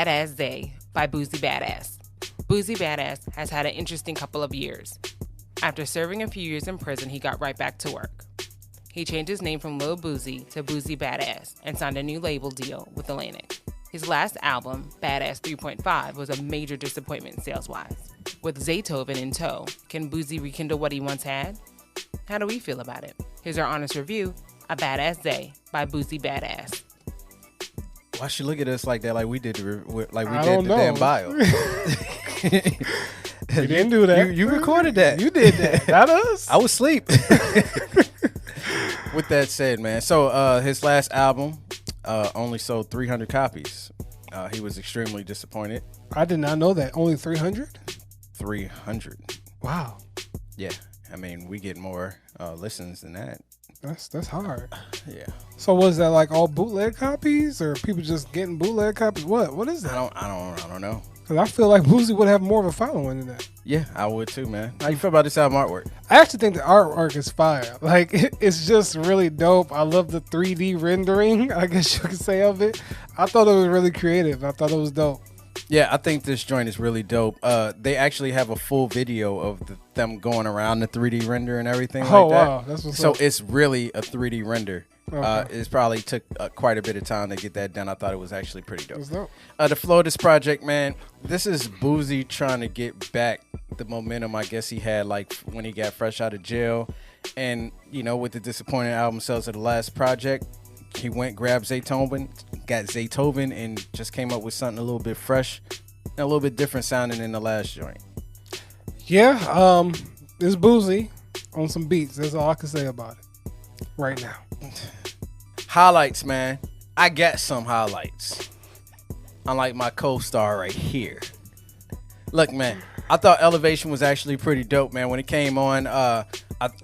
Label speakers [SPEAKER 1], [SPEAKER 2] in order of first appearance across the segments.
[SPEAKER 1] Azz Zay by Boosie Badazz. Boosie Badazz has had an interesting couple of years. After serving a few years in prison, he got right back to work. He changed his name from Lil Boosie to Boosie Badazz and signed a new label deal with Atlantic. His last album, Badass 3.5, was a major disappointment sales-wise. With Zaytoven in tow, can Boosie rekindle what he once had? How do we feel about it? Here's our honest review of Azz Zay by Boosie Badazz.
[SPEAKER 2] Why should you look at us like that? Like we did the damn bio.
[SPEAKER 3] You didn't do that.
[SPEAKER 2] You recorded that.
[SPEAKER 3] You did that. Not us.
[SPEAKER 2] I was asleep. With that said, man. So his last album only sold 300 copies. He was extremely disappointed.
[SPEAKER 3] I did not know that. Only 300?
[SPEAKER 2] 300.
[SPEAKER 3] Wow.
[SPEAKER 2] Yeah. I mean, we get more listens than that.
[SPEAKER 3] That's hard.
[SPEAKER 2] Yeah.
[SPEAKER 3] So was that like all bootleg copies, or people just getting bootleg copies? What is that?
[SPEAKER 2] I don't know.
[SPEAKER 3] Because I feel like Boosie would have more of a following than that.
[SPEAKER 2] Yeah, I would too, man. How you feel about this album artwork?
[SPEAKER 3] I actually think the artwork is fire. Like, it's just really dope. I love the 3D rendering, I guess you could say, of it. I thought it was really creative. I thought it was dope.
[SPEAKER 2] Yeah, I think this joint is really dope. They actually have a full video of them going around the 3D render and everything like that.
[SPEAKER 3] Wow. That's what's up.
[SPEAKER 2] So it's really a 3D render.
[SPEAKER 3] Okay.
[SPEAKER 2] It probably took quite a bit of time to get that done. I thought it was actually pretty dope.
[SPEAKER 3] That's dope.
[SPEAKER 2] The flow of this project, man, this is Boosie trying to get back the momentum I guess he had like when he got fresh out of jail. And, you know, with the disappointing album sales of the last project, he went, grabbed Zaytoven, got Zaytoven, and just came up with something a little bit fresh and a little bit different sounding than the last joint.
[SPEAKER 3] Yeah, it's Boosie on some beats. That's all I can say about it right now.
[SPEAKER 2] Highlights, man. I got some highlights. Unlike my co-star right here. Look, man, I thought Elevation was actually pretty dope, man. When it came on, I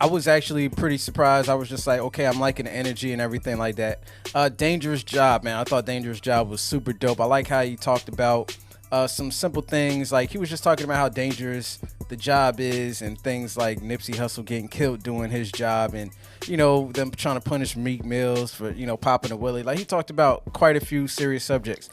[SPEAKER 2] was actually pretty surprised. I was just like, okay, I'm liking the energy and everything like that. Dangerous Job, man. I thought Dangerous Job was super dope. I like how he talked about some simple things. Like, he was just talking about how dangerous the job is and things like Nipsey Hussle getting killed doing his job and, you know, them trying to punish Meek Mills for, you know, popping a willie. Like, he talked about quite a few serious subjects.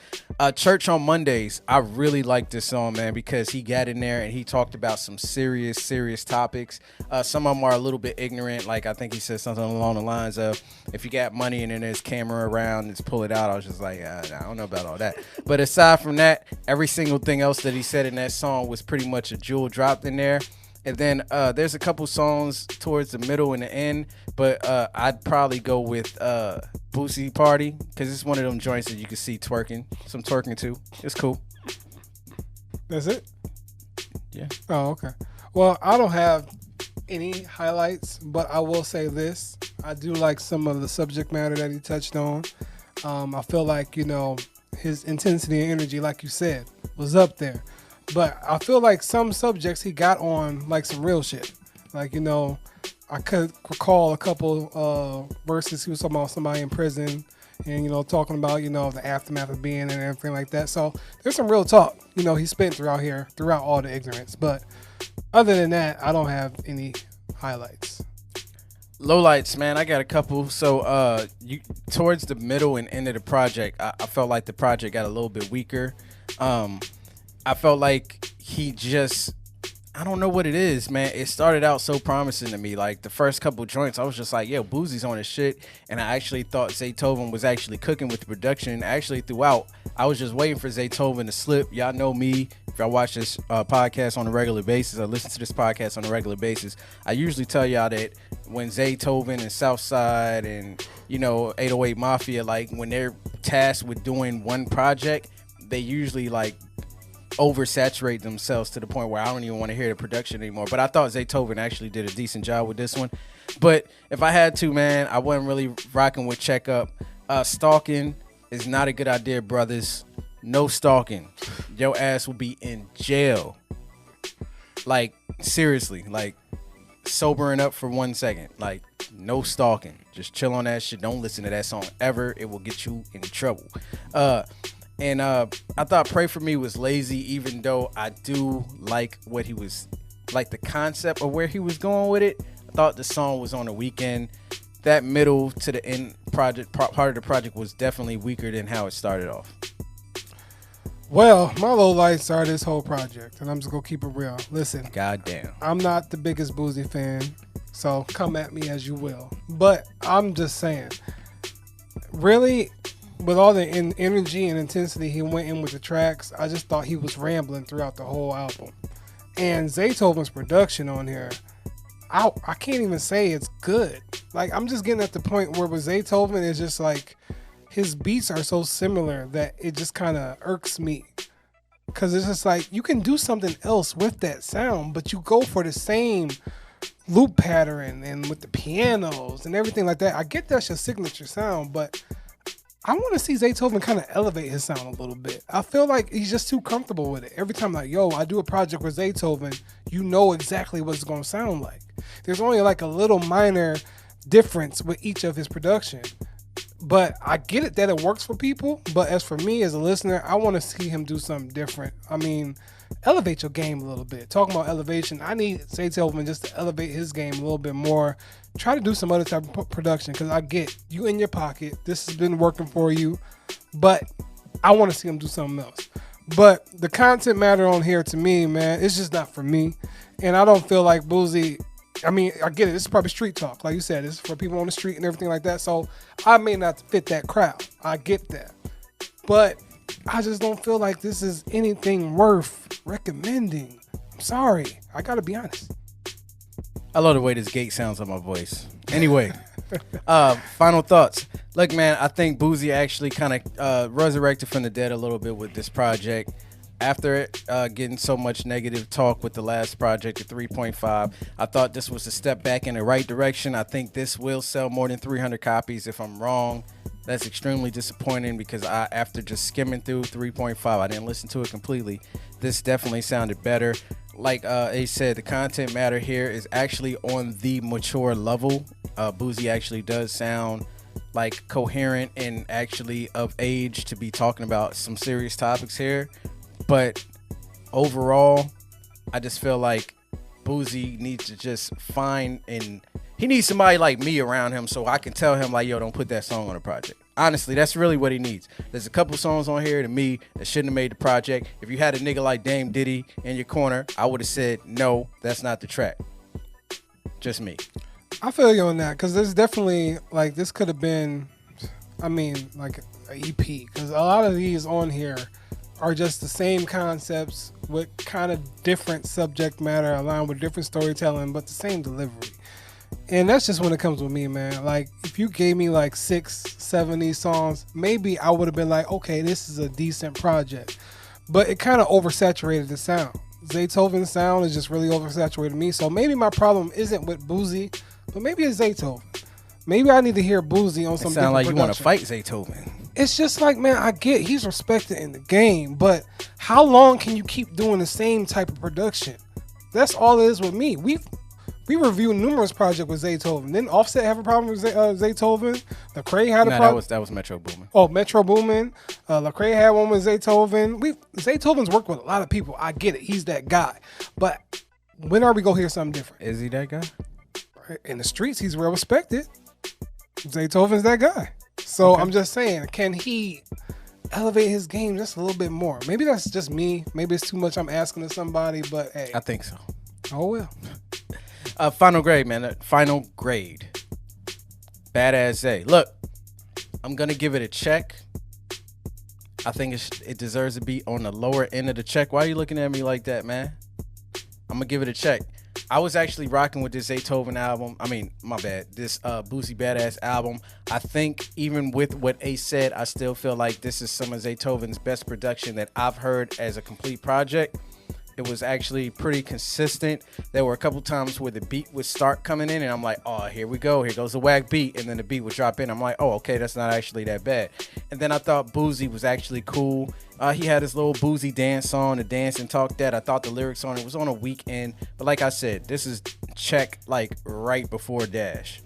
[SPEAKER 2] Church on Mondays, I really like this song, man, because he got in there and he talked about some serious topics. Some of them are a little bit ignorant. Like, I think he said something along the lines of, if you got money and then there's camera around, just pull it out. I was just like, I don't know about all that. But aside from that, every single thing else that he said in that song was pretty much a jewel dropped in there. And then there's a couple songs towards the middle and the end, but I'd probably go with Boosie Party, because it's one of them joints that you can see twerking, some twerking too. It's cool.
[SPEAKER 3] That's it?
[SPEAKER 2] Yeah.
[SPEAKER 3] Oh, okay. Well, I don't have any highlights, but I will say this. I do like some of the subject matter that he touched on. I feel like, you know, his intensity and energy, like you said, was up there. But I feel like some subjects he got on like some real shit. Like, you know, I could recall a couple verses he was talking about somebody in prison and, you know, talking about, you know, the aftermath of being and everything like that. So there's some real talk, you know, he spent throughout all the ignorance. But other than that, I don't have any highlights.
[SPEAKER 2] Lowlights, man, I got a couple. So towards the middle and end of the project, I felt like the project got a little bit weaker. I felt like he just, I don't know what it is, man. It started out so promising to me. Like, the first couple joints, I was just like, yo, Boosie's on his shit. And I actually thought Zaytoven was actually cooking with the production. Actually, throughout, I was just waiting for Zaytoven to slip. Y'all know me. If y'all watch this podcast on a regular basis, I listen to this podcast on a regular basis, I usually tell y'all that when Zaytoven and Southside and, you know, 808 Mafia, like, when they're tasked with doing one project, they usually, like, oversaturate themselves to the point where I don't even want to hear the production anymore. But I thought Zaytoven actually did a decent job with this one. But if I had to, man, I wasn't really rocking with Check Up. Stalking is not a good idea, brothers. No stalking. Your ass will be in jail. Like, seriously, like, sobering up for 1 second. Like, no stalking. Just chill on that shit. Don't listen to that song ever. It will get you in trouble. And I thought Pray For Me was lazy, even though I do like what he was, like the concept of where he was going with it. I thought the song was on the weekend. That middle to the end project part of the project was definitely weaker than how it started off.
[SPEAKER 3] Well, my lowlights are this whole project, and I'm just gonna keep it real. Listen,
[SPEAKER 2] Goddamn.
[SPEAKER 3] I'm not the biggest Boosie fan, so come at me as you will. But I'm just saying, really, with all the energy and intensity he went in with the tracks, I just thought he was rambling throughout the whole album. And Zaytoven's production on here, I can't even say it's good. Like, I'm just getting at the point where with Zaytoven, it's just like his beats are so similar that it just kind of irks me. Because it's just like, you can do something else with that sound, but you go for the same loop pattern and with the pianos and everything like that. I get that's your signature sound, but I want to see Zaytoven kind of elevate his sound a little bit. I feel like he's just too comfortable with it. Every time, like, yo, I do a project with Zaytoven, you know exactly what it's going to sound like. There's only like a little minor difference with each of his production. But I get it that it works for people. But as for me as a listener, I want to see him do something different. I mean, elevate your game a little bit. Talking about elevation, I need Zaytoven just to elevate his game a little bit more. Try to do some other type of production, because I get you in your pocket. This has been working for you, but I want to see him do something else. But the content matter on here, to me, man, it's just not for me. And I don't feel like Boosie, I mean, I get it. This is probably street talk. Like you said, this is for people on the street and everything like that. So I may not fit that crowd. I get that. But I just don't feel like this is anything worth recommending. I'm sorry. I got to be honest.
[SPEAKER 2] I love the way this gate sounds on my voice. Anyway, final thoughts. Look, man, I think Boosie actually kind of resurrected from the dead a little bit with this project. After it getting so much negative talk with the last project at 3.5, I thought this was a step back in the right direction. I think this will sell more than 300 copies. If I'm wrong, that's extremely disappointing, because after just skimming through 3.5, I didn't listen to it completely. This definitely sounded better. Like Azz said, the content matter here is actually on the mature level. Boosie actually does sound like coherent and actually of age to be talking about some serious topics here. But overall, I just feel like Boosie needs to just find, and he needs somebody like me around him so I can tell him, like, yo, don't put that song on the project. Honestly, that's really what he needs. There's a couple songs on here to me that shouldn't have made the project. If you had a nigga like Dame Diddy in your corner, I would have said, no, that's not the track. Just me.
[SPEAKER 3] I feel you on that, because there's definitely, like, this could have been, I mean, like an EP, because a lot of these on here are just the same concepts with kind of different subject matter, aligned with different storytelling, but the same delivery. And that's just when it comes with me, man. Like, if you gave me like 6-7 of these songs, maybe I would have been like, okay, this is a decent project. But it kind of oversaturated the sound. Zaytoven's sound is just really oversaturated me. So maybe my problem isn't with Boosie, but maybe it's Zaytoven. Maybe I need to hear Boosie on some different production.
[SPEAKER 2] Sound like you want to fight Zaytoven.
[SPEAKER 3] It's just like, man, I get he's respected in the game, but how long can you keep doing the same type of production? That's all it is with me. We reviewed numerous projects with Zaytoven. Didn't Offset have a problem with Zaytoven? Lecrae had a problem.
[SPEAKER 2] That was Metro Boomin.
[SPEAKER 3] Oh, Metro Boomin. Lecrae had one with Zaytoven. Zaytoven's worked with a lot of people. I get it. He's that guy. But when are we going to hear something different?
[SPEAKER 2] Is he that guy?
[SPEAKER 3] In the streets, he's well respected. Zaytoven's that guy. So okay. I'm just saying, can he elevate his game just a little bit more? Maybe that's just me. Maybe it's too much I'm asking of somebody, but hey.
[SPEAKER 2] I think so.
[SPEAKER 3] Oh, well.
[SPEAKER 2] Final grade, man. Final grade. Badazz Zay. Look, I'm going to give it a check. I think it deserves to be on the lower end of the check. Why are you looking at me like that, man? I'm going to give it a check. I was actually rocking with this Zaytoven album. I mean, my bad. This Boosie Badazz album. I think even with what Azz said, I still feel like this is some of Zaytoven's best production that I've heard as a complete project. It was actually pretty consistent. There were a couple times where the beat would start coming in and I'm like, oh, here we go. Here goes the whack beat. And then the beat would drop in. I'm like, oh, okay, that's not actually that bad. And then I thought Boosie was actually cool. He had his little Boosie dance song, the dance and talk that. I thought the lyrics on it was on a weekend. But like I said, this is check like right before Dash.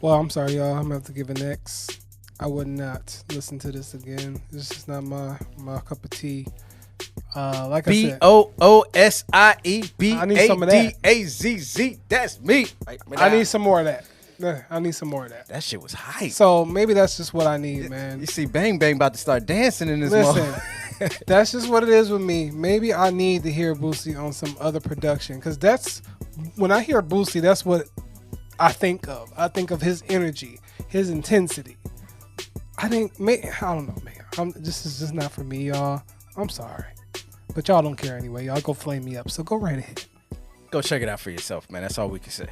[SPEAKER 3] Well, I'm sorry, y'all. I'm going to have to give an X. I would not listen to this again. This is not my cup of tea. Like I said,
[SPEAKER 2] Boosiebadazz.
[SPEAKER 3] I need some of that.
[SPEAKER 2] That's me.
[SPEAKER 3] I need some more of that. I need some more of that.
[SPEAKER 2] That shit was hype.
[SPEAKER 3] So maybe that's just what I need, man.
[SPEAKER 2] You see Bang Bang about to start dancing in this
[SPEAKER 3] Listen, that's just what it is with me. Maybe I need to hear Boosie on some other production, because that's when I hear Boosie, that's what I think of. I think of his energy, his intensity. I don't know, man. This is just not for me, y'all. I'm sorry, but y'all don't care anyway. Y'all go flame me up, so go right ahead.
[SPEAKER 2] Go check it out for yourself, man. That's all we can say.